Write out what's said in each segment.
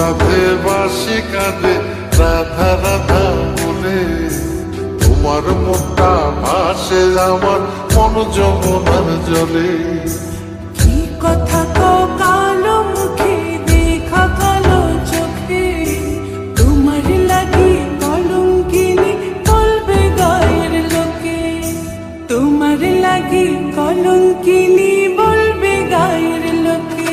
রাধে বাসি কাঁদে রাধা রাধা বলে, তোমার মুখটা ভাসে আমার মন যমুনার জলে। কি কথা কও কালো মুখে, দেখা কালো চোখে, তোমার লাগি কলঙ্কিনী বলবে গায়ের লোকে, তোমার লাগি কলঙ্কিনী বলবে গায়ের লোকে।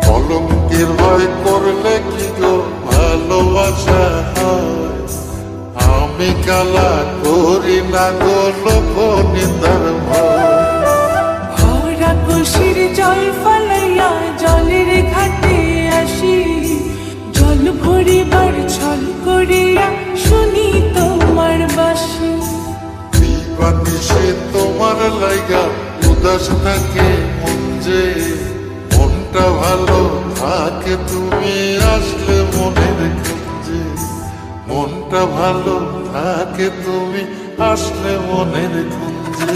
কলঙ্কের ভয় করলে কি গো ভালোবাসা হয়? আমি কালা করি না গো লোক নিন্দার ভয়। ভরা কলসির জল ফলাইয়া জলের ঘাটে আসি, জল ভরিবার ছল করিয়া শুনি তোমার বাঁশি। দিবানিশে তোমার লাইগা উদাস থাকে মন যে, মনটা ভালো থাকে তুমি আসলে মনের খুঁজে। মনটা ভালো থাকে তুমি আসলে মনের খুঁজে।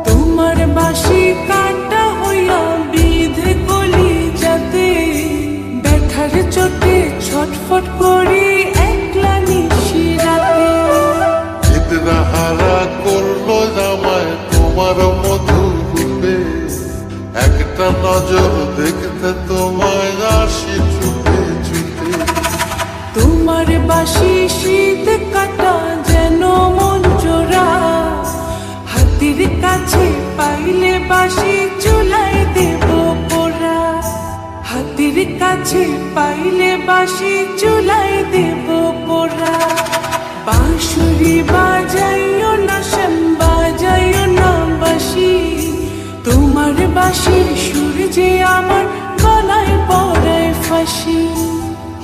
তোমার বাঁশি কাটা হইয়া বিধে কলি যাতে, ব্যথার চোটে ছটফট করি একলা নিশি রাতে। চিত্রা হারা করলো জামায় তোমার মধু রূপে, একটা নজর দেখতে তোমায় আসি ছুটে ছুটে। তোমার বাঁশি শীত কাটা যেন মন জোড়া, হাতির কাছে পাইলে বাঁশি চুলাই দেব পোড়া, হাতির কাছে পাইলে বাঁশি চুলাই দেব পোড়া। বাঁশুরি বাজাইও না শ্যাম, বাজাইও না বাঁশি, তোমার বাঁশির সুর যে আমার গলায় পড়ায় ফাঁসি।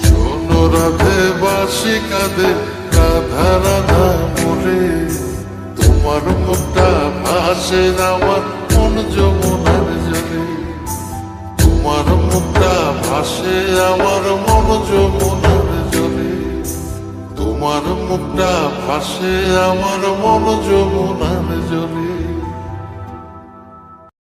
শোনো রাধে বাসি কাঁদে রাধা রাধা বলে, তোমার মুখটা ভাসে আমার মন যমুনার জলে। তোমার মুখটা ভাসে আমার মন যমুনার জলে। তোমার মুখটা ভাসে আমার মন যমুনার জলে।